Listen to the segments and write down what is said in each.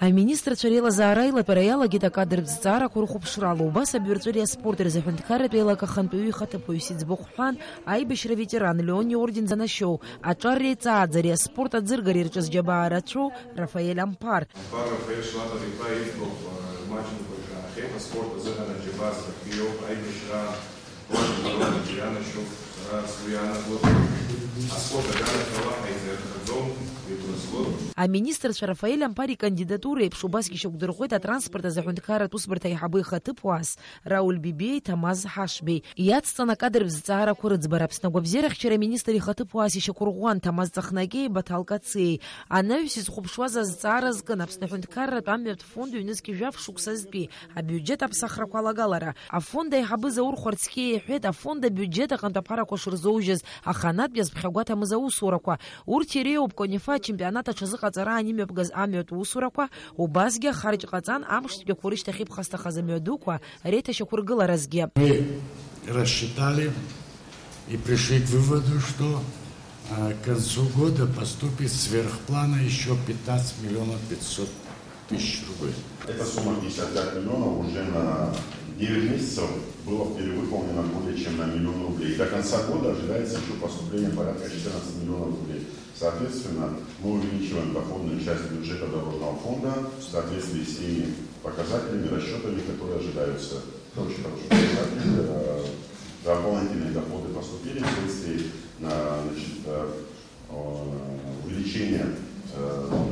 Министр Царела Заарайла переялагит акадр бзара курхупшралу убас абюрцурия спортер захунткарет вела кахантуи хатапуисиц буххан айбешра ветеран Леони орден занашоу ачарри цаадзария спорта дзыргари рчыз джабаарачу Рафаэль Ампар. Рафаэль Шлатари проездов матчный хема спорта загана джабарса пио айбешра орден джианашоу Суяна а спорта гана калахайзер дом. А министр Рафаэль Ампари кандидатуры Пшубаски Шукдурхойта транспорта захунткара тусбарта ихабы хатыпуас Рауль Бибей Тамаз Хашбей. Яцтана кадр взцара курыцбарапс на гобзерах вчера министр хатыпуас еще Кургуан Тамаз Захнагей Баталкацей. А навсис хубшваза зцара зганапс на хунткара памят фонду юнески жав шуксазби. А бюджет апсахракуалагалара. А фонда ихабы заурхвардские хет, а фонда бюджета кантапара кошурзоужез. А ханат без бхагуата мазаусураква. Уртиреоб конифа чемпионата чазыхацара аниме бгаз амет усураква убазге харж казан амштге куришта хип хаста хазамедуква рета шакургыла разге. Мы рассчитали и пришли к выводу, что к концу года поступит сверх плана еще 15 миллионов 500 тысяч рублей. Эта сумма 55 миллионов уже на 9 месяцев было перевыполнено более чем на 1 миллион рублей. До конца года ожидается еще поступление порядка 14 миллионов рублей. Соответственно, мы увеличиваем доходную часть бюджета дорожного фонда в соответствии с теми показателями, расчетами, которые ожидаются. Это очень хороший показатель. Дополнительные доходы поступили вследствие увеличения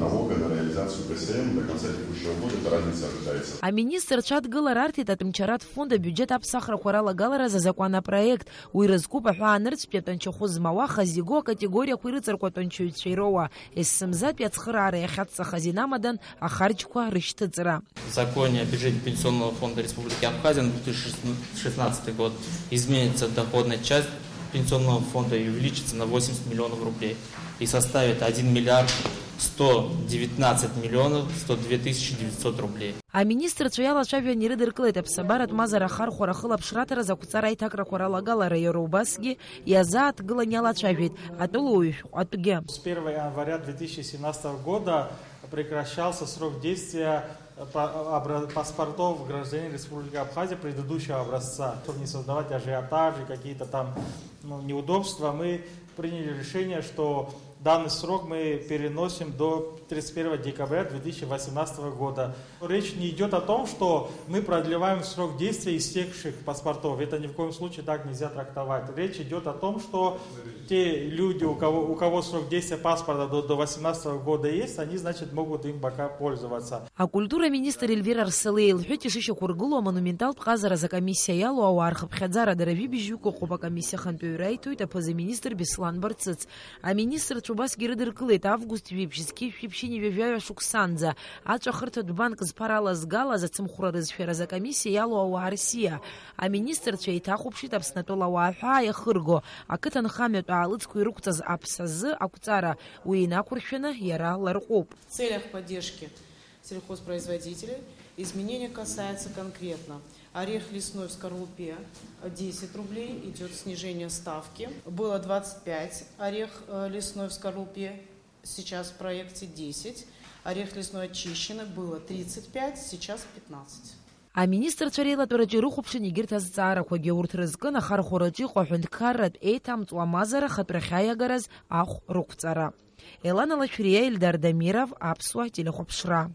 налога на реализацию ГСМ до конца текущего года, эта разница ожидается. А министр Чад Галарарти татымчарат фонда бюджет апсахра хурала галара за законопроект уйрызкупа хуанырц пятанчохузмава хазиго категория хуйрыцаркотончу чейрова эссмза пятсхрара яхатса хазинамадан ахарчква рыштыцра. В законе о бюджете Пенсионного фонда Республики Абхазия на 2016 год изменится доходная часть Пенсионного фонда и увеличится на 80 миллионов рублей и составит 1 миллиард 119 миллионов 102 тысячи 900 рублей. А министр Цуяла Чавия Ниридерклет Апсабарат Мазара Хархора Хылапшратера за Куцарай Такра Хоралagala Райорубасги и Азат Галаняла Чавит Атулуев Атуге. С 1 января 2017 года прекращался срок действия паспортов гражданин Республики Абхазия предыдущего образца. Чтобы не создавать ажиотажи, какие-то там неудобства, мы приняли решение, что данный срок мы переносим до 31 декабря 2018 года. Речь не идет о том, что мы продлеваем срок действия истекших паспортов. Это ни в коем случае так нельзя трактовать. Речь идет о том, что те люди, у кого срок действия паспорта до 2018 года есть, они, значит, могут им пока пользоваться. А культура министр Эльвира Арселейл Хютиш еще кургуло монументал Пхазара за комиссия Ялу Ауархаб Хадзара Дарави Бижуко Хуба комиссия Хантуирайту это позаминистр Беслан Барцец. А министр Чубас Гиридерклет август випчески випчини вивяя Шуксанза. А чахртот банк спарала сгала за цимхура разфера за комиссия Ялу Ауарсия. А министр Чайта Хупшит Абснатола Уахая Хырго. А Катан Хамет Алыцку и Рукцаз Апсазы Акуцара Уина Куршина Яра Ларкоп. В целях поддержки сельхозпроизводителей изменения касаются конкретно. Орех лесной в скорлупе 10 рублей, идет снижение ставки. Было 25 орех лесной в скорлупе, сейчас в проекте 10. Орех лесной очищенный было 35, сейчас 15. А министр Царела Тураджиру Хупшини Гиртазара Хогеурт Рызгана Хархораджи Хохундкарат Эйтам Туамазара Хатпрахая Гараз Ах Рукцара. Элана Лачурия Ильдар Дамиров Апсуа Телехопшра.